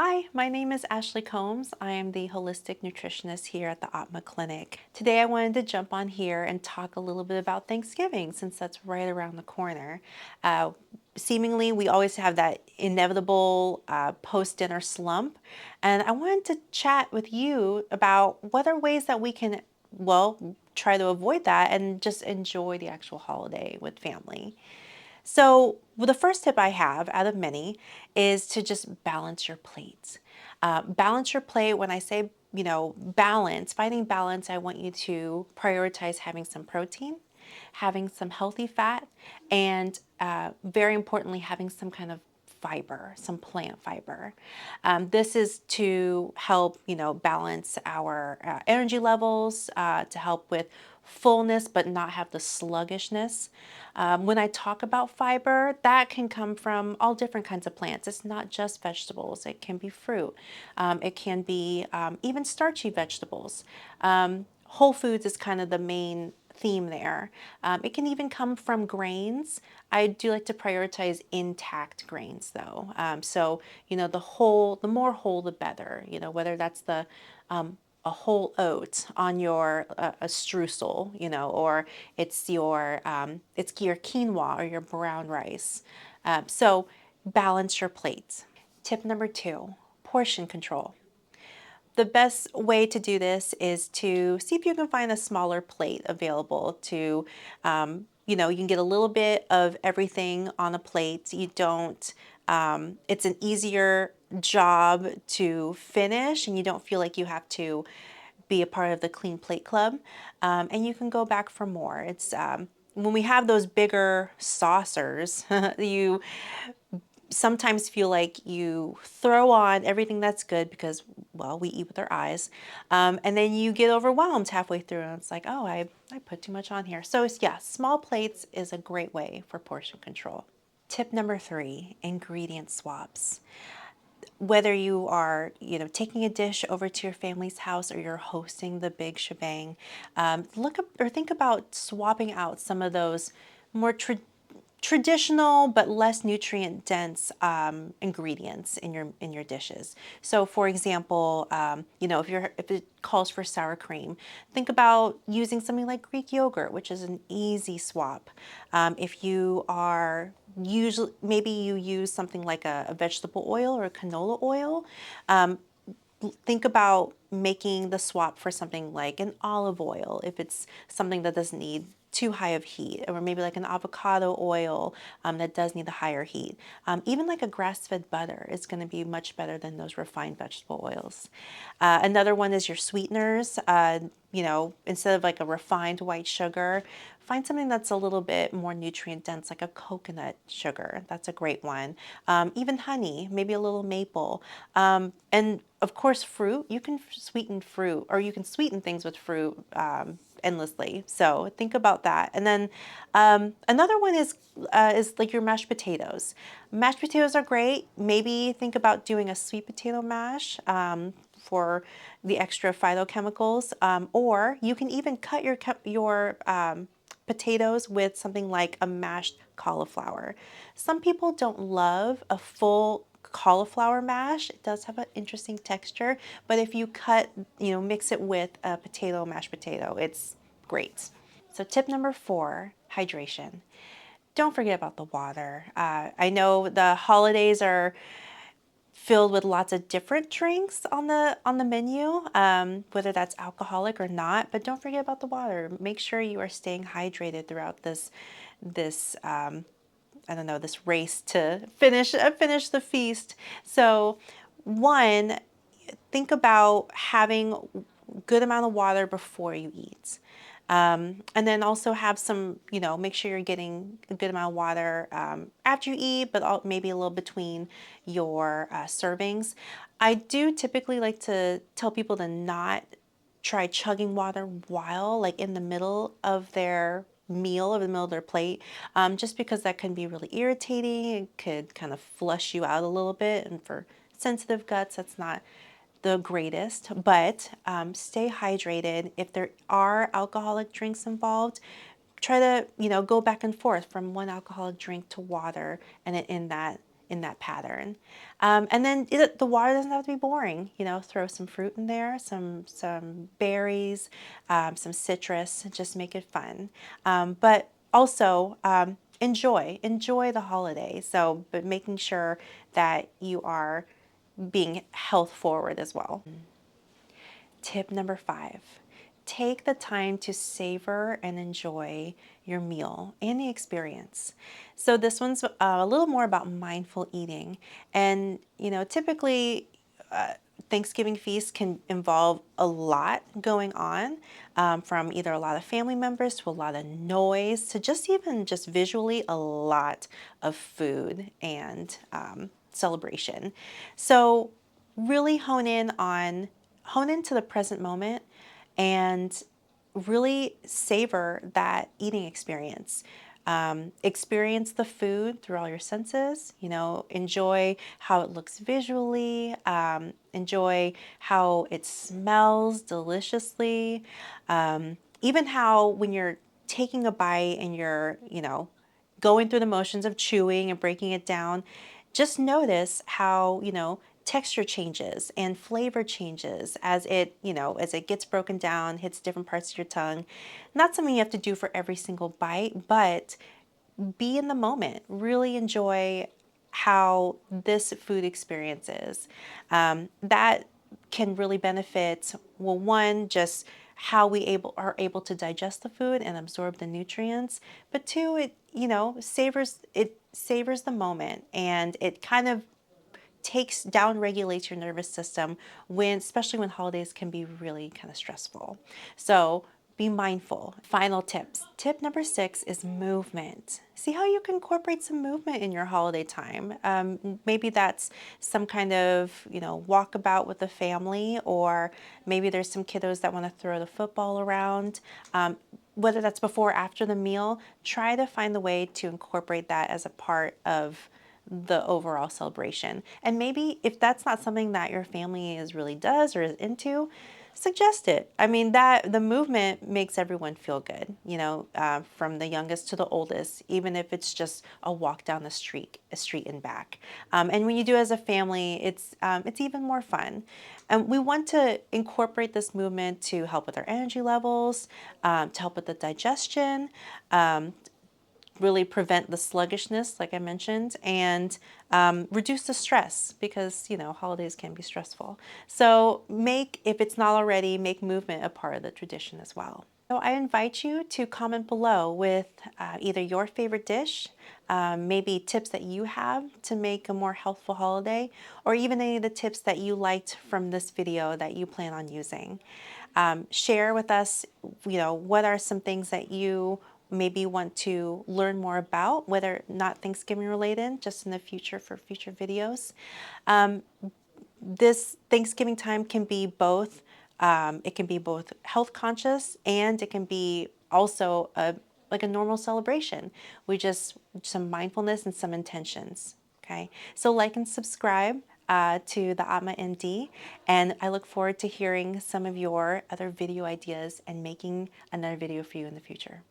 Hi, my name is Ashley Combs. I am the holistic nutritionist here at the Atma Clinic. Today I wanted to jump on here and talk a little bit about Thanksgiving since that's right around the corner. Seemingly, we always have that inevitable post-dinner slump, and I wanted to chat with you about what are ways that we can, well, try to avoid that and just enjoy the actual holiday with family. So, well, the first tip I have out of many is to just balance your plate. Balance your plate. When I say, balance, finding balance, I want you to prioritize having some protein, having some healthy fat, and very importantly, having some kind of fiber, some plant fiber. This is to help, balance our energy levels, to help with fullness but not have the sluggishness. When I talk about fiber, that can come from all different kinds of plants. It's not just vegetables. It can be fruit. It can be even starchy vegetables. Whole foods is kind of the main theme there. It can even come from grains. I do like to prioritize intact grains though. The more whole, the better. Whether that's a whole oat on your a streusel, or it's your quinoa or your brown rice. So balance your plates. Tip number 2, portion control. The best way to do this is to see if you can find a smaller plate available to, you can get a little bit of everything on a plate. It's an easier job to finish and you don't feel like you have to be a part of the Clean Plate Club. And you can go back for more. It's when we have those bigger saucers, you sometimes feel like you throw on everything that's good because, well, we eat with our eyes. And then you get overwhelmed halfway through and it's like, oh, I put too much on here. So yeah, small plates is a great way for portion control. Tip number 3, ingredient swaps. Whether you are, taking a dish over to your family's house or you're hosting the big shebang, look up or think about swapping out some of those more traditional but less nutrient dense ingredients in your dishes. So, for example, if it calls for sour cream, think about using something like Greek yogurt, which is an easy swap. If you are usually maybe you use something like a vegetable oil or a canola oil. Think about making the swap for something like an olive oil if it's something that doesn't need too high of heat, or maybe like an avocado oil that does need the higher heat. Even like a grass-fed butter is going to be much better than those refined vegetable oils. Another one is your sweeteners. Instead of like a refined white sugar, find something that's a little bit more nutrient dense, like a coconut sugar. That's a great one. Even honey, maybe a little maple. And of course, fruit. You can sweeten fruit, or you can sweeten things with fruit endlessly. So think about that. And then another one is like your mashed potatoes. Mashed potatoes are great. Maybe think about doing a sweet potato mash. For the extra phytochemicals, or you can even cut your potatoes with something like a mashed cauliflower. Some people don't love a full cauliflower mash. It does have an interesting texture, but if you mix it with a mashed potato, it's great. So tip number 4, hydration. Don't forget about the water. I know the holidays are filled with lots of different drinks on the menu, whether that's alcoholic or not. But don't forget about the water. Make sure you are staying hydrated throughout this this race to finish the feast. So, one, think about having good amount of water before you eat. And then also have some, make sure you're getting a good amount of water after you eat, but maybe a little between your servings. I do typically like to tell people to not try chugging water while, like in the middle of their meal, or the middle of their plate, just because that can be really irritating. It could kind of flush you out a little bit, and for sensitive guts, that's not the greatest, but stay hydrated. If there are alcoholic drinks involved, try to, go back and forth from one alcoholic drink to water and in in that pattern. And then the water doesn't have to be boring. You know, throw some fruit in there, some berries, some citrus, and just make it fun. But also enjoy the holiday. So, but making sure that you are being health forward as well. Tip number 5, take the time to savor and enjoy your meal and the experience. So this one's a little more about mindful eating. And, you know, typically Thanksgiving feast can involve a lot going on, from either a lot of family members to a lot of noise to just even just visually a lot of food and celebration. So really hone into the present moment and really savor that eating experience. Experience the food through all your senses, you know, enjoy how it looks visually, enjoy how it smells deliciously, even how when you're taking a bite and you're, you know, going through the motions of chewing and breaking it down, just notice how, you know, texture changes and flavor changes as it, you know, as it gets broken down, hits different parts of your tongue. Not something you have to do for every single bite, but be in the moment. Really enjoy how this food experience is. That can really benefit, well, one, just how are able to digest the food and absorb the nutrients, but two, it, you know, savors the moment, and it kind of down regulates your nervous system when, especially when holidays can be really kind of stressful. So be mindful. Final tips. Tip number 6 is movement. See how you can incorporate some movement in your holiday time. Maybe that's some kind of, you know, walkabout with the family, or maybe there's some kiddos that want to throw the football around. Whether that's before or after the meal, try to find the way to incorporate that as a part of the overall celebration. And maybe if that's not something that your family really does or is into, suggest it. I mean, that the movement makes everyone feel good, you know, from the youngest to the oldest, even if it's just a walk down the street and back. And when you do it as a family, it's even more fun. And we want to incorporate this movement to help with our energy levels, to help with the digestion, really prevent the sluggishness, like I mentioned, and reduce the stress, because, you know, holidays can be stressful. So if it's not already, make movement a part of the tradition as well. So I invite you to comment below with either your favorite dish, maybe tips that you have to make a more healthful holiday, or even any of the tips that you liked from this video that you plan on using. Share with us, you know, what are some things that you maybe want to learn more about, whether not Thanksgiving related, just in the future for future videos. This Thanksgiving time can be both, it can be both health conscious, and it can be also like a normal celebration. Some mindfulness and some intentions. Okay, so like and subscribe to the Atma MD, and I look forward to hearing some of your other video ideas and making another video for you in the future.